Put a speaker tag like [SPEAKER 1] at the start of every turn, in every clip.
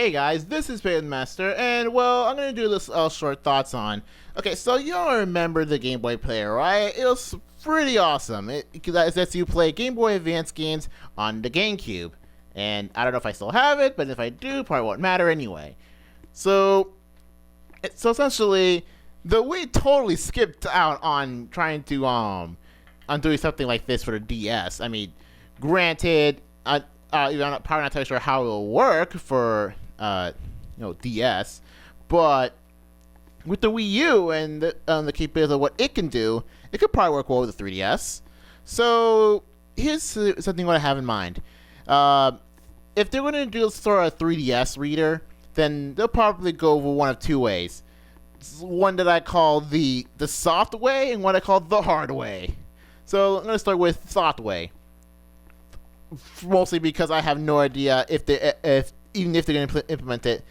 [SPEAKER 1] Hey guys, this is Pikmin Master, and well, I'm gonna do this short thoughts on. Okay, so you all remember the Game Boy Player, right? It was pretty awesome. It lets you play Game Boy Advance games on the GameCube, and I don't know if I still have it, but if I do, probably won't matter anyway. So, so essentially, the Wii totally skipped out on trying to on doing something like this for the DS. I mean, granted, I'm probably not entirely sure how it will work for DS, but with the Wii U and the capabilities of what it can do, it could probably work well with the 3DS. So here's something what I have in mind. If they're going to do sort of a 3DS reader, then they'll probably go for one of two ways. One that I call the soft way and one I call the hard way. So I'm going to start with soft way. Mostly because I have no idea if even if they're going to implement it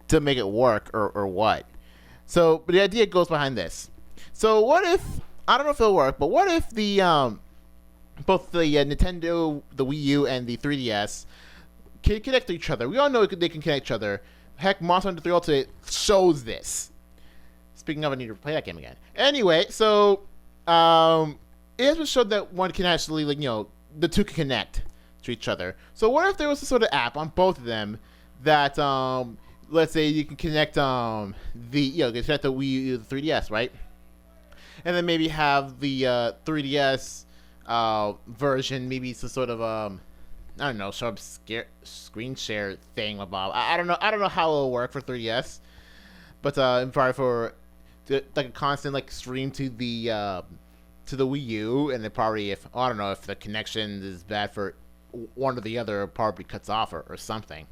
[SPEAKER 1] to make it work or what. So, but the idea goes behind this. So, what if, I don't know if it'll work, but what if the both the Nintendo, the Wii U, and the 3DS can connect to each other? We all know they can connect each other. Heck, Monster Hunter 3 Ultimate shows this. Speaking of, I need to play that game again. Anyway, so it has been shown that one can actually, the two can connect to each other. So what if there was a sort of app on both of them that, let's say you can connect connect the Wii U to the 3DS, right? And then maybe have the 3DS version, maybe it's a sort of I don't know, show up screen share thing about. I don't know how it'll work for 3DS, but probably for like a constant stream to the Wii U, and then probably I don't know if the connection is bad for one or the other, probably cuts off or something.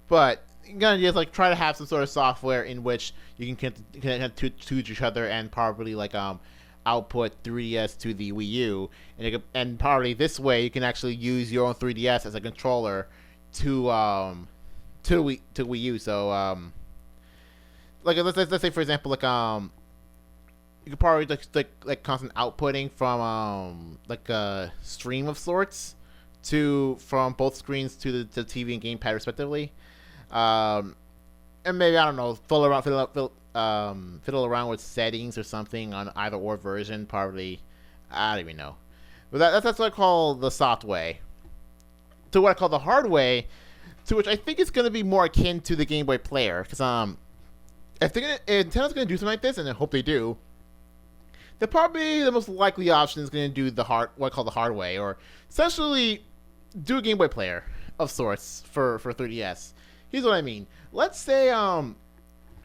[SPEAKER 1] But you're gonna just try to have some sort of software in which you can connect to each other and probably output 3DS to the Wii U, and probably this way you can actually use your own 3DS as a controller to Wii U. So let's say for example you could probably like constant outputting from a stream of sorts from both screens to the TV and gamepad respectively, and maybe I don't know fiddle around with settings or something on either or version. Probably I don't even know, but that's what I call the soft way. To what I call the hard way, to which I think it's going to be more akin to the Game Boy Player, because if Nintendo's going to do something like this, and I hope they do. Probably the most likely option is going to do what I call the hard way, or essentially do a Game Boy Player of sorts for 3DS. Here's what I mean. Let's say you know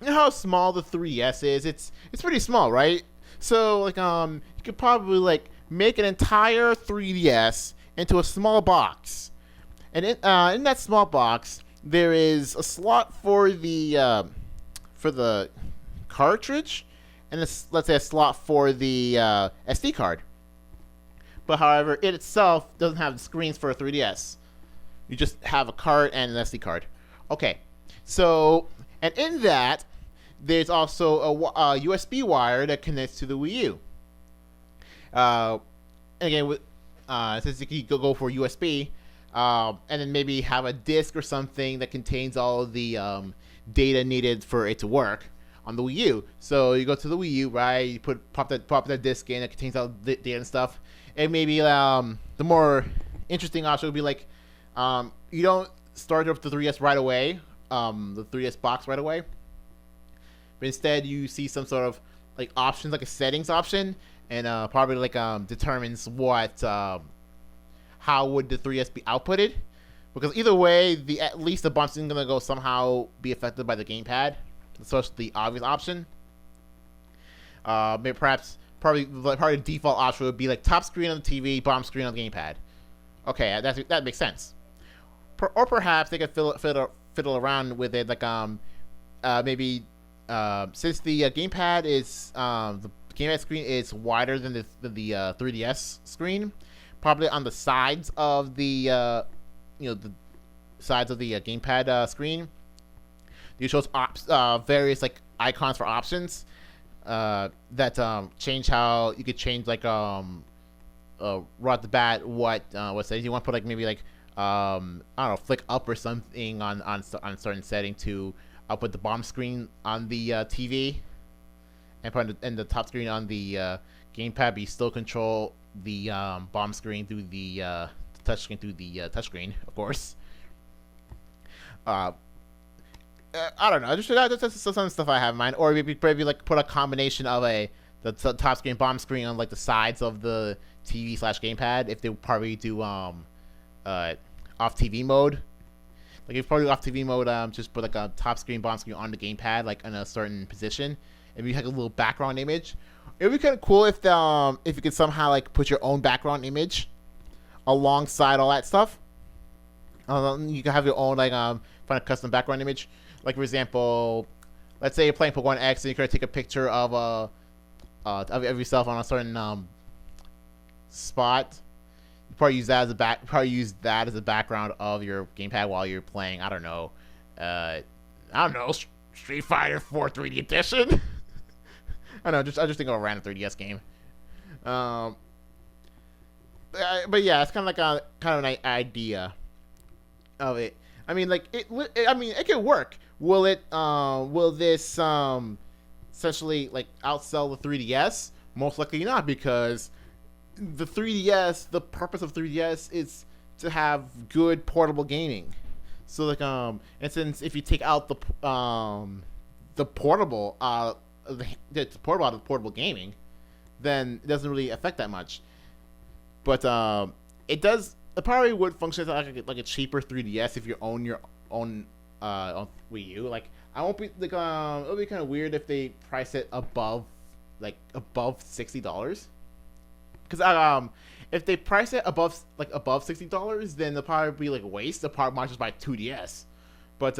[SPEAKER 1] how small the 3DS is. It's pretty small, right? So you could probably make an entire 3DS into a small box, and in that small box there is a slot for the cartridge. And let's say a slot for the SD card. But however, it itself doesn't have the screens for a 3DS. You just have a card and an SD card. Okay, so, and in that, there's also a USB wire that connects to the Wii U. And again, since you can go for USB, and then maybe have a disk or something that contains all of the data needed for it to work on the Wii U. So you go to the Wii U, right? You pop that disc in that contains all the data and stuff. And maybe the more interesting option would be you don't start up the 3DS right away, the 3DS box right away. But instead you see some sort of options, like a settings option, and probably determines what how would the 3DS be outputted. Because either way, at least the bumps is gonna go somehow be affected by the gamepad. So it's the obvious option. Maybe probably the default option would be top screen on the TV, bottom screen on the gamepad. Okay, that makes sense. Or perhaps they could fiddle around with it, maybe since the gamepad is the gamepad screen is wider than the 3DS screen, probably on the sides of the the sides of the gamepad screen. You shows various icons for options that change how you could change right off the bat what settings you want to put, maybe I don't know, flick up or something on certain setting to put the bomb screen on the TV, and put in the top screen on the gamepad, but you still control the bomb screen through the touch screen touchscreen, of course. I don't know. Just some stuff I have in mind, or maybe like put a combination of the top screen, bomb screen on like the sides of the TV/gamepad. If they probably do off TV mode, like if probably off TV mode, just put like a top screen, bomb screen on the gamepad, like in a certain position, and maybe like a little background image. It would be kind of cool if you could somehow like put your own background image alongside all that stuff. You can have your own like find a custom background image. Like for example, let's say you're playing Pokemon X and you're gonna take a picture of yourself on a certain spot. You probably use that as a background of your gamepad while you're playing. I don't know, Street Fighter 4 3D Edition. I don't know, I just think of a random 3DS game. But yeah, it's kind of like an idea of it. I mean, like it can work. Will this essentially like outsell the 3DS? Most likely not, because the 3DS, the purpose of 3DS is to have good portable gaming. So like and since if you take out the portable the portable out of portable gaming, then it doesn't really affect that much. But it does. It probably would function as like a cheaper 3DS if you own your own on Wii U. Like I won't be like it'll be kind of weird if they price it above $60. Because if they price it above $60, then they'll probably be like a waste. They'll probably might just buy 2DS. But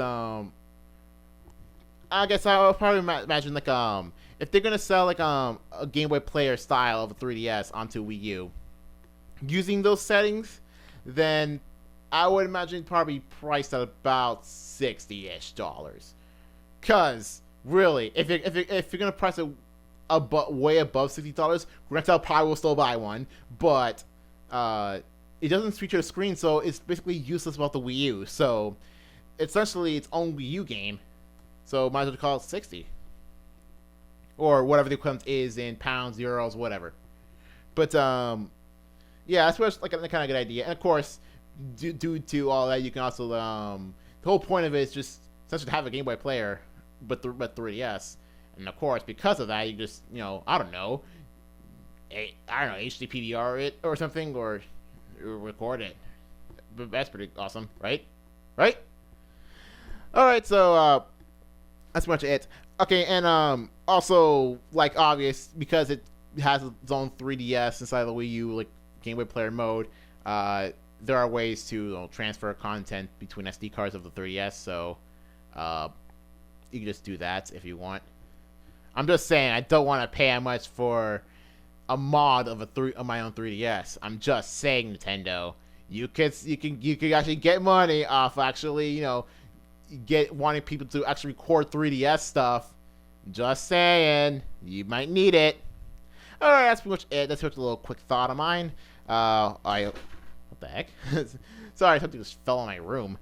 [SPEAKER 1] I guess I'll probably imagine like if they're gonna sell like a Game Boy Player style of a 3DS onto Wii U, using those settings, then I would imagine probably priced at about $60-ish. Cause really, if you're gonna price it way above $60, Rexel probably will still buy one, but it doesn't feature a screen, so it's basically useless without the Wii U. So essentially, its own Wii U game. So might as well call it 60, or whatever the equivalent is in pounds, euros, whatever. But yeah, that's like a kind of good idea. And of course, due to all that, you can also the whole point of it is just essentially to have a Game Boy player, but 3DS. And of course, because of that, you just I don't know, HDPDR it or something, or record it. But that's pretty awesome, right? Right? All right, so that's pretty much it. Okay, and also like obvious, because it has its own 3DS inside of the Wii U, like Game Boy Player mode. There are ways to transfer content between SD cards of the 3DS, so you can just do that if you want. I'm just saying I don't want to pay that much for a mod of my own 3DS. I'm just saying, Nintendo, you could actually get money off actually wanting people to actually record 3DS stuff. Just saying, you might need it. All right, that's pretty much it. That's just a little quick thought of mine. What the heck? Sorry, something just fell in my room.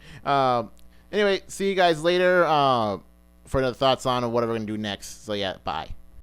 [SPEAKER 1] Anyway, see you guys later for the thoughts on what we're gonna do next. So yeah, bye.